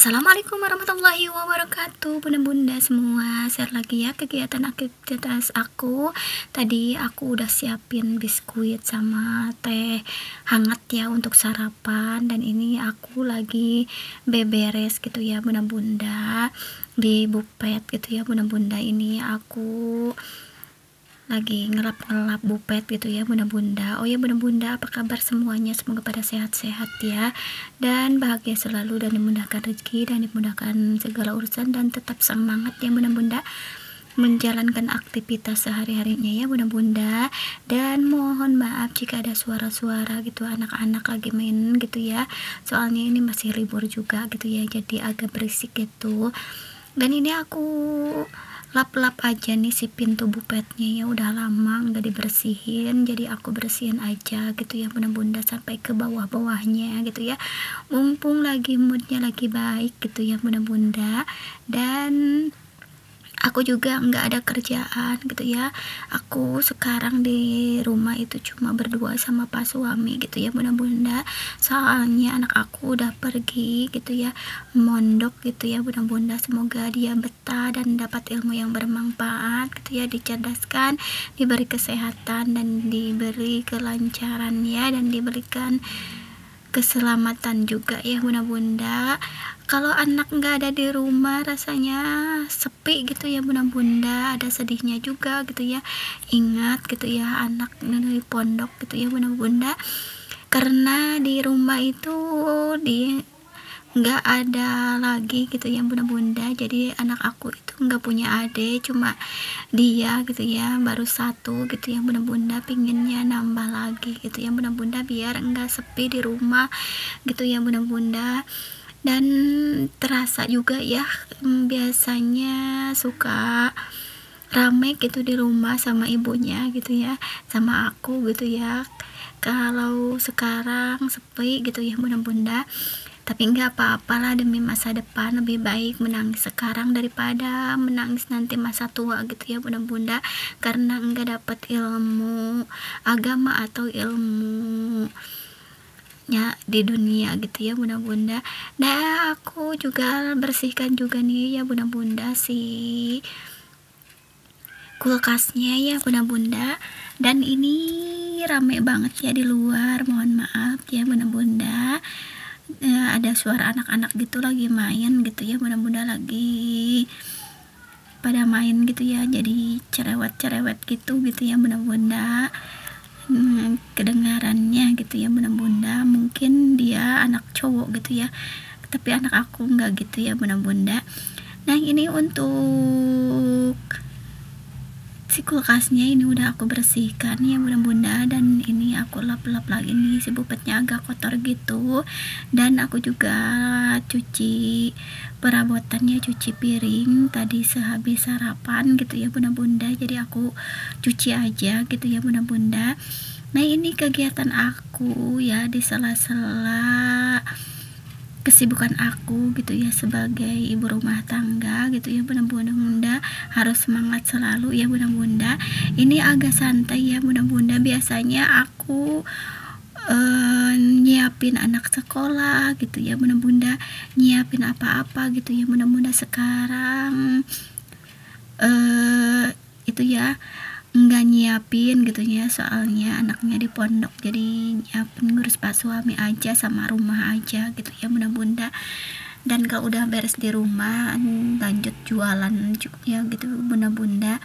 Assalamualaikum warahmatullahi wabarakatuh, bunda-bunda semua. Share lagi ya kegiatan aktivitas aku. Tadi aku udah siapin biskuit sama teh hangat ya untuk sarapan, dan ini aku lagi beberes gitu ya bunda-bunda, di bupet gitu ya bunda-bunda. Ini aku lagi ngelap-ngelap bupet gitu ya bunda-bunda. Oh ya bunda-bunda, apa kabar semuanya? Semoga pada sehat-sehat ya, dan bahagia selalu, dan dimudahkan rezeki, dan dimudahkan segala urusan, dan tetap semangat ya bunda-bunda menjalankan aktivitas sehari-harinya ya bunda-bunda. Dan mohon maaf jika ada suara-suara gitu anak-anak lagi main gitu ya, soalnya ini masih libur juga gitu ya, jadi agak berisik gitu. Dan ini aku lap-lap aja nih si pintu bupetnya ya, udah lama nggak dibersihin, jadi aku bersihin aja gitu ya bunda-bunda sampai ke bawah-bawahnya gitu ya, mumpung lagi moodnya lagi baik gitu ya bunda-bunda. Dan aku juga nggak ada kerjaan gitu ya, aku sekarang di rumah itu cuma berdua sama pak suami gitu ya bunda-bunda, soalnya anak aku udah pergi gitu ya, mondok gitu ya bunda-bunda. Semoga dia betah dan dapat ilmu yang bermanfaat gitu ya, dicerdaskan, diberi kesehatan, dan diberi kelancaran ya, dan diberikan keselamatan juga ya bunda-bunda. Kalau anak nggak ada di rumah rasanya sepi gitu ya bunda-bunda, ada sedihnya juga gitu ya. Ingat gitu ya anak dari pondok gitu ya bunda-bunda, karena di rumah itu di nggak ada lagi gitu ya bunda-bunda, jadi anak aku itu nggak punya adik, cuma dia gitu ya, baru satu gitu ya bunda-bunda, pinginnya nambah lagi gitu ya bunda-bunda, biar enggak sepi di rumah gitu ya bunda-bunda. Dan terasa juga ya, biasanya suka rame gitu di rumah sama ibunya gitu ya, sama aku gitu ya. Kalau sekarang sepi gitu ya bunda-bunda, tapi nggak apa-apalah, demi masa depan lebih baik menangis sekarang daripada menangis nanti masa tua gitu ya bunda-bunda, karena nggak dapet ilmu agama atau ilmu ya di dunia gitu ya bunda-bunda. Nah aku juga bersihkan juga nih ya bunda-bunda si kulkasnya ya bunda-bunda, dan ini rame banget ya di luar, mohon maaf ya bunda-bunda. Ada suara anak-anak gitu lagi main gitu ya bunda-bunda, lagi pada main gitu ya, jadi cerewet-cerewet gitu ya bunda-bunda. Kedengarannya gitu ya bunda-bunda, mungkin dia anak cowok gitu ya, tapi anak aku enggak gitu ya bunda-bunda. Nah ini untuk si kulkasnya ini udah aku bersihkan ya bunda-bunda, dan ini aku lap-lap lagi nih, si bupetnya agak kotor gitu. Dan aku juga cuci perabotannya, cuci piring tadi sehabis sarapan gitu ya bunda-bunda, jadi aku cuci aja gitu ya bunda-bunda. Nah ini kegiatan aku ya di sela-sela kesibukan aku gitu ya sebagai ibu rumah tangga gitu ya bunda-bunda, harus semangat selalu ya bunda-bunda. Ini agak santai ya bunda-bunda, biasanya aku nyiapin anak sekolah gitu ya bunda-bunda, nyiapin apa-apa gitu ya bunda-bunda. Sekarang itu ya nggak nyiapin gitu ya, soalnya anaknya di pondok, jadi nyiapin ngurus pak suami aja sama rumah aja gitu ya bunda-bunda. Dan kalau udah beres di rumah lanjut jualan ya gitu bunda-bunda.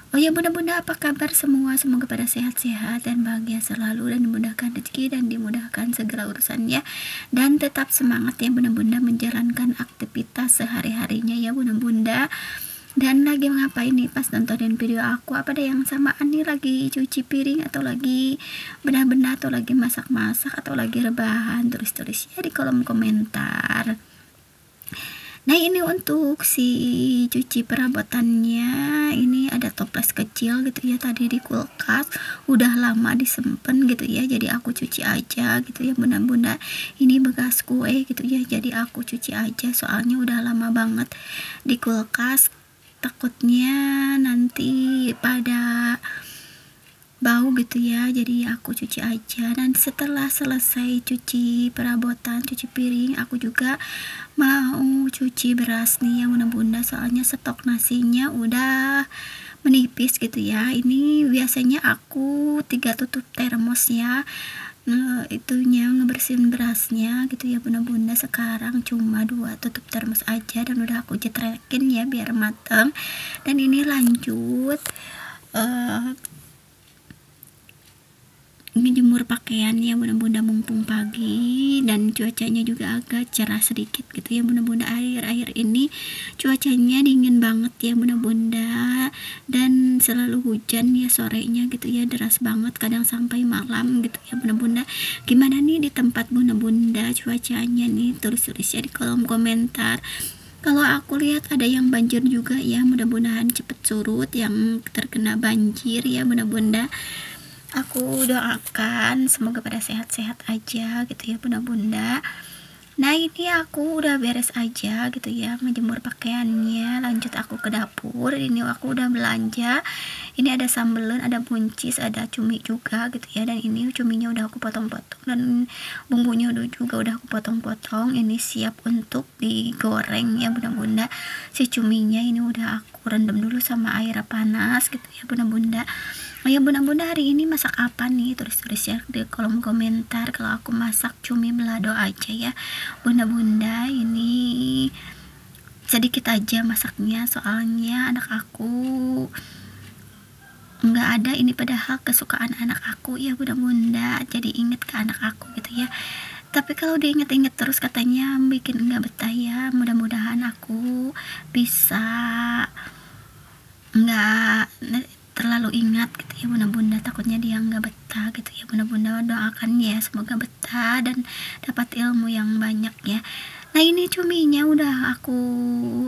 Oh ya bunda-bunda, apa kabar semua? Semoga pada sehat-sehat dan bahagia selalu, dan dimudahkan rezeki, dan dimudahkan segala urusannya, dan tetap semangat ya bunda-bunda menjalankan aktivitas sehari-harinya ya bunda-bunda. Dan lagi ngapain nih pas nontonin video aku? Apa ada yang samaan nih, lagi cuci piring atau lagi benar-benar atau lagi masak-masak atau lagi rebahan? Tulis-tulis ya di kolom komentar. Nah ini untuk si cuci perabotannya, ini ada toples kecil gitu ya, tadi di kulkas udah lama disimpan gitu ya, jadi aku cuci aja gitu ya bunda-bunda. Ini bekas kue gitu ya, jadi aku cuci aja soalnya udah lama banget di kulkas, takutnya nanti pada bau gitu ya, jadi aku cuci aja. Dan setelah selesai cuci perabotan, cuci piring, aku juga mau cuci beras nih ya bunda-bunda, soalnya stok nasinya udah menipis gitu ya. Ini biasanya aku 3 tutup termos ya, itunya ngebersihin berasnya gitu ya bunda-bunda. Sekarang cuma 2 tutup termos aja dan udah aku jetrekin ya biar mateng. Dan ini lanjut ngejemur pakaian ya bunda-bunda, mumpung pagi dan cuacanya juga agak cerah sedikit gitu ya bunda-bunda. Akhir-akhir ini cuacanya dingin banget ya bunda-bunda, dan selalu hujan ya sorenya gitu ya, deras banget kadang sampai malam gitu ya bunda-bunda. Gimana nih di tempat bunda-bunda cuacanya nih, tulis-tulis ya di kolom komentar. Kalau aku lihat ada yang banjir juga ya, mudah-mudahan cepet surut yang terkena banjir ya bunda-bunda. Aku doakan semoga pada sehat-sehat aja gitu ya bunda-bunda. Nah ini aku udah beres aja gitu ya ngejemur pakaiannya, lanjut aku ke dapur. Ini aku udah belanja, ini ada sambelin, ada buncis, ada cumi juga gitu ya. Dan ini cuminya udah aku potong-potong dan bumbunya juga udah aku potong-potong. Ini siap untuk digoreng ya bunda-bunda. Si cuminya ini udah aku rendam dulu sama air panas gitu ya bunda-bunda. Oh ya bunda-bunda, hari ini masak apa nih? Tulis-tulis ya di kolom komentar. Kalau aku masak cumi belado aja ya bunda-bunda. Ini sedikit aja masaknya, soalnya anak aku nggak ada ini, padahal kesukaan anak aku ya bunda-bunda, jadi inget ke anak aku gitu ya. Tapi kalau diinget-inget terus katanya bikin nggak betah ya. Mudah-mudahan aku bisa nggak terlalu ingat gitu ya bunda-bunda, takutnya dia nggak betah gitu ya bunda-bunda. Doakan ya semoga betah dan dapat ilmu yang banyak ya. Nah ini cuminya udah aku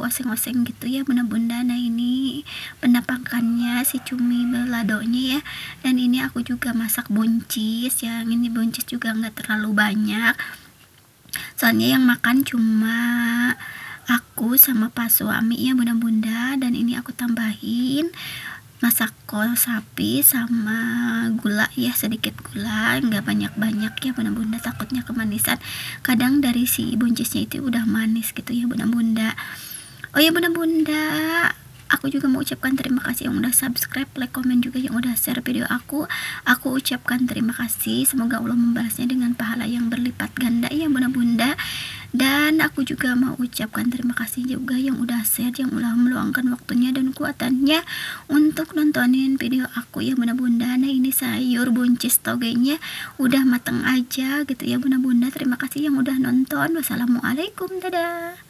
oseng-oseng gitu ya bunda-bunda. Nah ini penampakannya si cumi beladonya ya. Dan ini aku juga masak buncis, yang ini buncis juga nggak terlalu banyak, soalnya yang makan cuma aku sama pas suami ya bunda-bunda. Dan ini aku tambahin masak kol sapi sama gula ya, sedikit gula, nggak banyak-banyak ya bunda-bunda, takutnya kemanisan. Kadang dari si buncisnya itu udah manis gitu ya bunda-bunda. Oh ya bunda-bunda, aku juga mau ucapkan terima kasih yang udah subscribe, like, komen juga yang udah share video aku. Aku ucapkan terima kasih, semoga Allah membalasnya dengan pahala yang berlipat ganda ya bunda-bunda. Dan aku juga mau ucapkan terima kasih juga yang udah share, yang udah meluangkan waktunya dan kuatannya untuk nontonin video aku ya bunda-bunda. Nah ini sayur buncis togenya udah mateng aja gitu ya bunda-bunda. Terima kasih yang udah nonton. Wassalamualaikum, dadah.